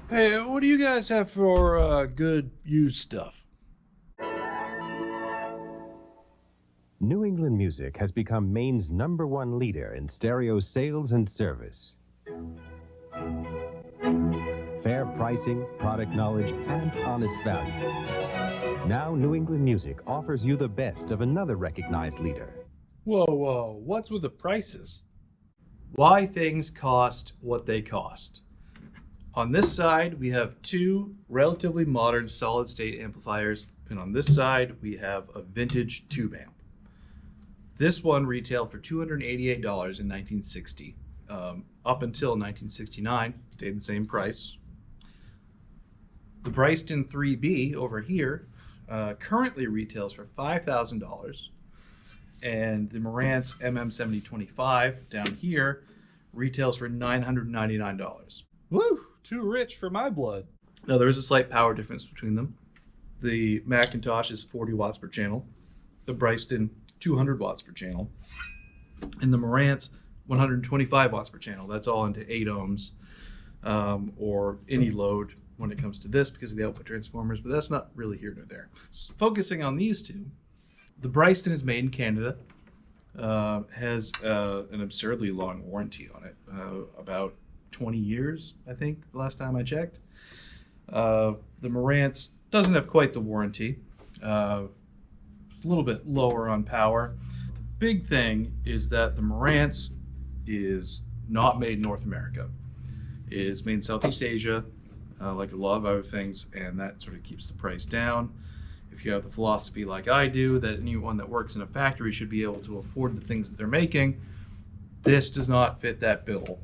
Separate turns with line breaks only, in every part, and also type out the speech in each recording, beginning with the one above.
Hey, what do you guys have for good used stuff?
New England Music has become Maine's #1 leader in stereo sales and service. Fair pricing, product knowledge, and honest value. Now New England Music offers you the best of another recognized leader.
Whoa, what's with the prices?
Why things cost what they cost. On this side, we have two relatively modern solid state amplifiers, and on this side, we have a vintage tube amp. This one retailed for $288 in 1960. Up until 1969, stayed the same price. The Bryston 3B over here currently retails for $5,000, and the Marantz MM7025 down here retails for $999.
Woo, too rich for my blood.
Now there is a slight power difference between them. The Macintosh is 40 watts per channel, the Bryston 200 watts per channel, and the Marantz 125 watts per channel. That's all into 8 ohms or any load when it comes to this because of the output transformers, but that's not really here nor there. So focusing on these two, the Bryston is made in Canada, has an absurdly long warranty on it, about 20 years, I think, last time I checked. The Marantz doesn't have quite the warranty. It's a little bit lower on power. The big thing is that the Marantz is not made in North America. It is made in Southeast Asia, like a lot of other things, and that sort of keeps the price down. If you have the philosophy like I do, that anyone that works in a factory should be able to afford the things that they're making, this does not fit that bill.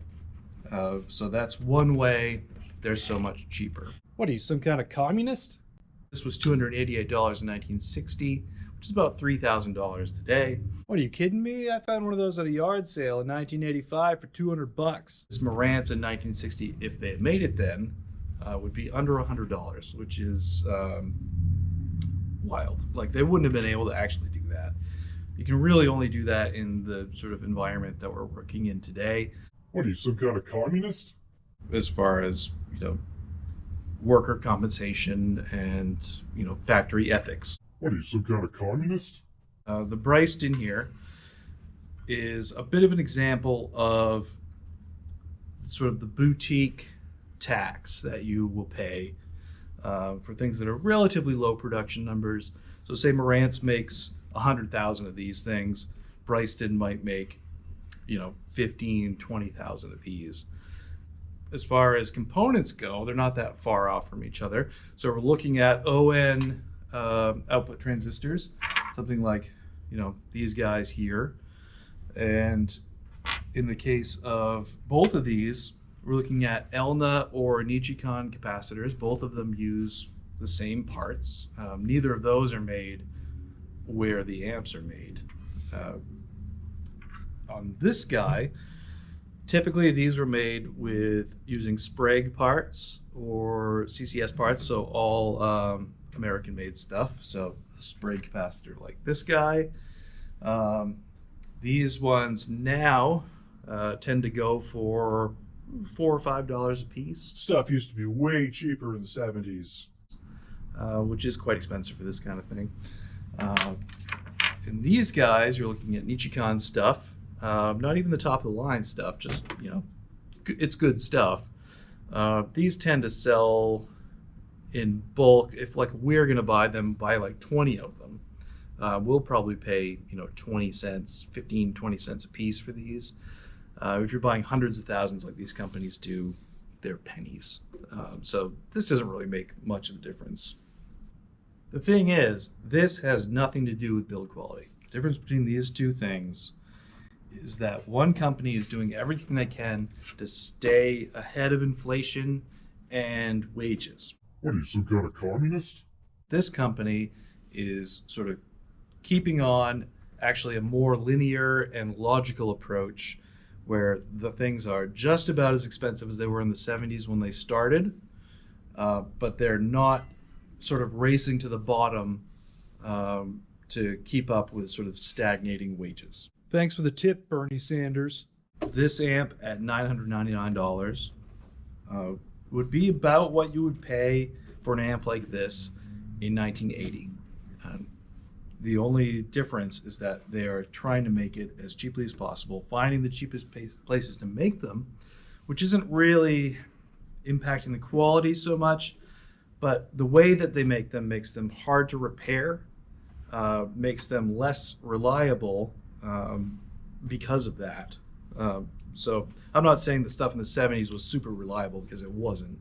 So that's one way they're so much cheaper.
What are you, some kind of communist?
This was $288 in 1960, which is about $3,000 today.
What are you kidding me? I found one of those at a yard sale in 1985 for $200.
This Marantz in 1960, if they had made it then, would be under $100, which is wild. Like, they wouldn't have been able to actually do that. You can really only do that in the sort of environment that we're working in today.
What are you, some kind of communist?
As far as, worker compensation and, factory ethics.
What are you, some kind of communist?
The Bryston here is a bit of an example of sort of the boutique tax that you will pay for things that are relatively low production numbers. So say Marantz makes 100,000 of these things, Bryston might make 15, 20,000 of these. As far as components go, they're not that far off from each other. So we're looking at ON output transistors, something like these guys here. And in the case of both of these, we're looking at ELNA or Nichicon capacitors. Both of them use the same parts. Neither of those are made where the amps are made. On this guy, typically these were made with using Sprague parts or CCS parts, so all American-made stuff. So a Sprague capacitor like this guy. These ones now tend to go for $4 or $5 a piece,
Stuff used to be way cheaper in the 70s.
which is quite expensive for this kind of thing. In these guys, you're looking at Nichicon stuff. Not even the top of the line stuff, just, it's good stuff. These tend to sell in bulk. If we're going to buy like 20 of them. We'll probably pay, 20 cents, 15, 20 cents a piece for these. If you're buying hundreds of thousands like these companies do, they're pennies. So this doesn't really make much of a difference. The thing is, this has nothing to do with build quality. The difference between these two things is that one company is doing everything they can to stay ahead of inflation and wages.
What are you, some kind of communist?
This company is sort of keeping on actually a more linear and logical approach where the things are just about as expensive as they were in the 70s when they started, but they're not sort of racing to the bottom to keep up with sort of stagnating wages.
Thanks for the tip, Bernie Sanders.
This amp at $999 would be about what you would pay for an amp like this in 1980. The only difference is that they are trying to make it as cheaply as possible, finding the cheapest places to make them, which isn't really impacting the quality so much, but the way that they make them makes them hard to repair, makes them less reliable because of that. So I'm not saying the stuff in the 70s was super reliable, because it wasn't.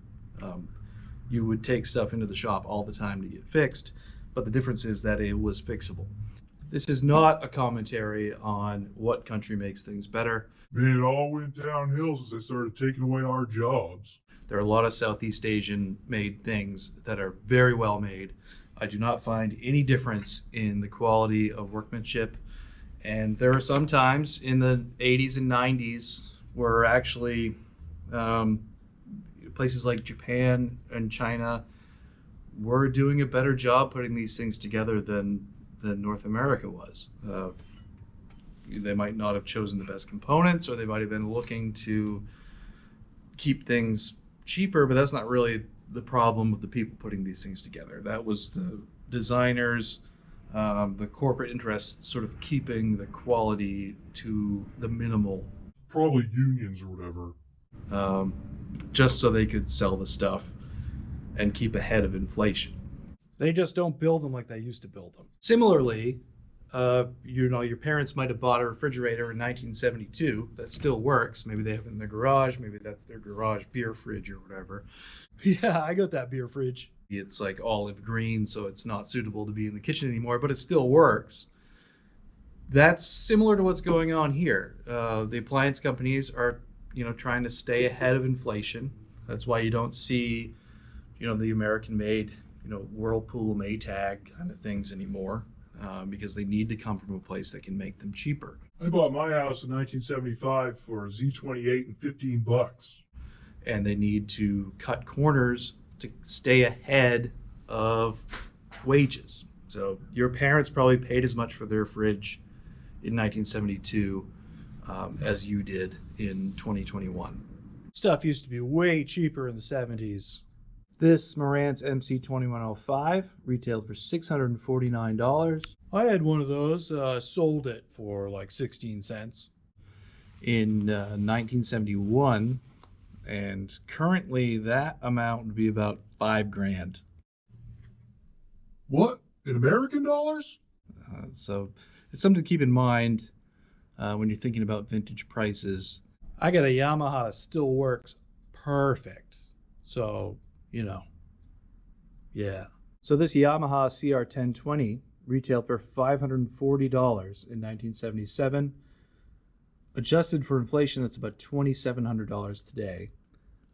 You would take stuff into the shop all the time to get fixed, but the difference is that it was fixable. This is not a commentary on what country makes things better.
Man, it all went downhill since they started taking away our jobs.
There are a lot of Southeast Asian made things that are very well made. I do not find any difference in the quality of workmanship. And there are some times in the 80s and 90s where actually places like Japan and China were doing a better job putting these things together than North America was. They might not have chosen the best components, or they might have been looking to keep things cheaper, but that's not really the problem of the people putting these things together. That was the designers, the corporate interests sort of keeping the quality to the minimal.
Probably unions or whatever.
Just so they could sell the stuff and keep ahead of inflation.
They just don't build them like they used to build them.
Similarly, your parents might have bought a refrigerator in 1972 that still works. Maybe they have it in their garage. Maybe that's their garage beer fridge or whatever.
Yeah, I got that beer fridge.
It's like olive green, so it's not suitable to be in the kitchen anymore, but it still works. That's similar to what's going on here. The appliance companies are, trying to stay ahead of inflation. That's why you don't see, the American-made, Whirlpool, Maytag kind of things anymore, because they need to come from a place that can make them cheaper.
I bought my house in 1975 for a Z28 and $15.
And they need to cut corners to stay ahead of wages. So your parents probably paid as much for their fridge in 1972 as you did in 2021.
Stuff used to be way cheaper in the 70s. This Marantz MC2105 retailed for $649. I had one of those, sold it for like 16 cents.
In 1971, and currently that amount would be about $5,000.
What? In American dollars?
So it's something to keep in mind when you're thinking about vintage prices.
I got a Yamaha that still works perfect. So, yeah. So this Yamaha CR1020 retailed for $540 in 1977. Adjusted for inflation, that's about $2,700 today.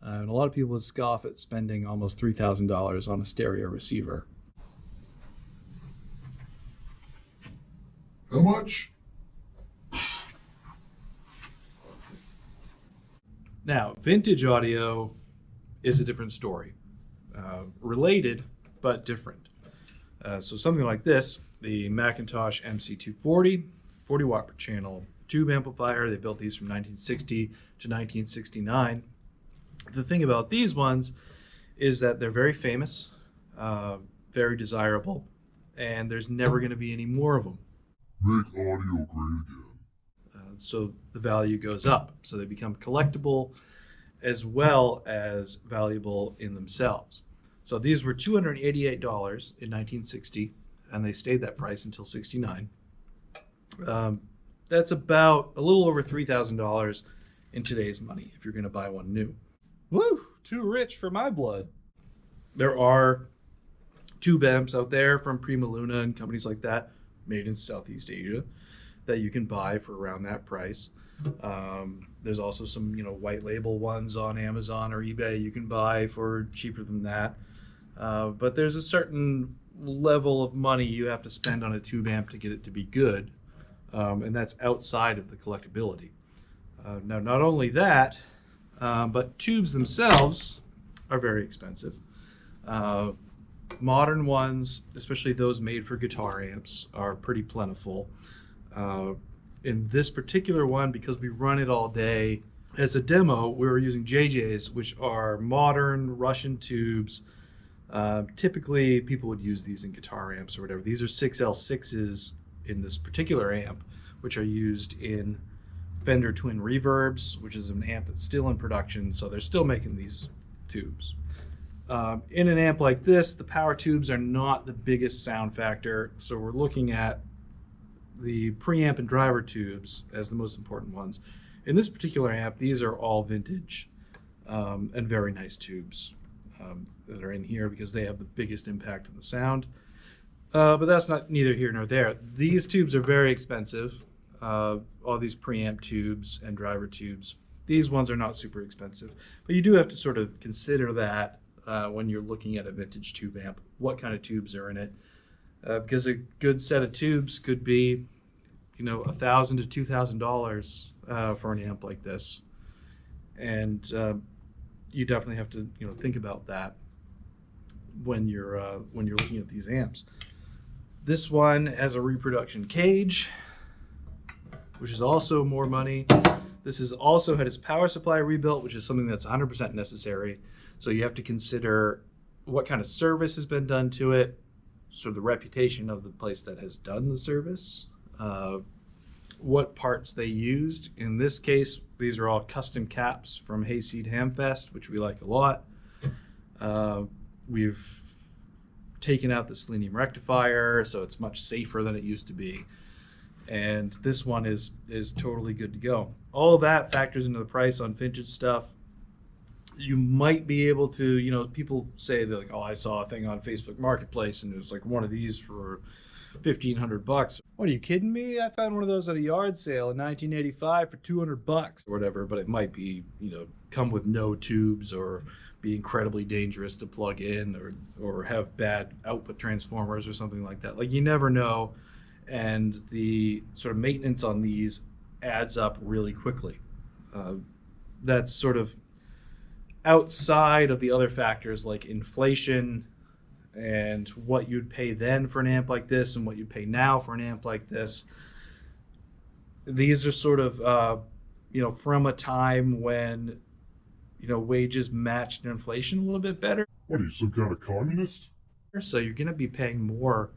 And a lot of people would scoff at spending almost $3,000 on a stereo receiver.
How much?
Now, vintage audio is a different story. Related, but different. So something like this, the Macintosh MC240, 40 watt per channel tube amplifier. They built these from 1960 to 1969. The thing about these ones is that they're very famous, very desirable, and there's never going to be any more of them.
Make audio great again.
So the value goes up. So they become collectible as well as valuable in themselves. So these were $288 in 1960, and they stayed that price until '69. That's about a little over $3,000 in today's money if you're going to buy one new.
Woo! Too rich for my blood.
There are tube amps out there from Prima Luna and companies like that, made in Southeast Asia, that you can buy for around that price. There's also some, white label ones on Amazon or eBay you can buy for cheaper than that. But there's a certain level of money you have to spend on a tube amp to get it to be good, and that's outside of the collectability. Now, not only that, but tubes themselves are very expensive. Modern ones, especially those made for guitar amps, are pretty plentiful. In this particular one, because we run it all day, As a demo, we were using JJs, which are modern Russian tubes. Typically, people would use these in guitar amps or whatever. These are 6L6s in this particular amp, which are used in Fender Twin Reverbs, which is an amp that's still in production, so they're still making these tubes. In an amp like this, the power tubes are not the biggest sound factor, so we're looking at the preamp and driver tubes as the most important ones. In this particular amp, these are all vintage and very nice tubes that are in here because they have the biggest impact on the sound. But that's not neither here nor there. These tubes are very expensive, all these preamp tubes and driver tubes. These ones are not super expensive, but you do have to sort of consider that when you're looking at a vintage tube amp, what kind of tubes are in it. Because a good set of tubes could be, $1,000 to $2,000 for an amp like this, and you definitely have to, think about that when you're looking at these amps. This one has a reproduction cage, which is also more money. This has also had its power supply rebuilt, which is something that's 100% necessary. So you have to consider what kind of service has been done to it, sort of the reputation of the place that has done the service, what parts they used. In this case, these are all custom caps from Hayseed Hamfest, which we like a lot. We've taken out the selenium rectifier, so it's much safer than it used to be. And this one is totally good to go. All of that factors into the price on vintage stuff. You might be able to, people say they're like, oh, I saw a thing on Facebook Marketplace and it was like one of these for $1,500. What, are you kidding me? I found one of those at a yard sale in 1985 for $200 or whatever, but it might be, come with no tubes or be incredibly dangerous to plug in or have bad output transformers or something like that. Like, you never know. And the sort of maintenance on these adds up really quickly. That's sort of outside of the other factors like inflation and what you'd pay then for an amp like this and what you'd pay now for an amp like this. These are sort of, from a time when, wages matched inflation a little bit better.
What are you, some kind of communist?
So you're going to be paying more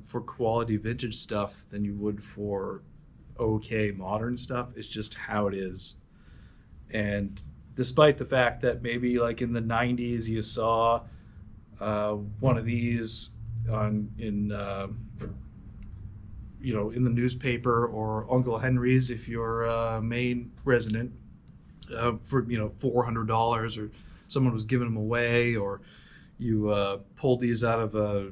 for quality vintage stuff than you would for okay modern stuff. It's just how it is. And despite the fact that maybe like in the 90s you saw one of these in the newspaper or Uncle Henry's if you're a Maine resident for $400, or someone was giving them away, or you pulled these out of a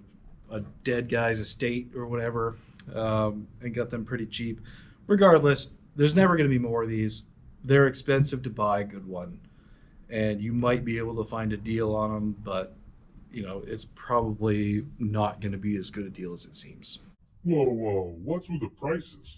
dead guy's estate or whatever and got them pretty cheap. Regardless, there's never going to be more of these. They're expensive to buy a good one, and you might be able to find a deal on them, but it's probably not going to be as good a deal as it seems.
Whoa, what's with the prices?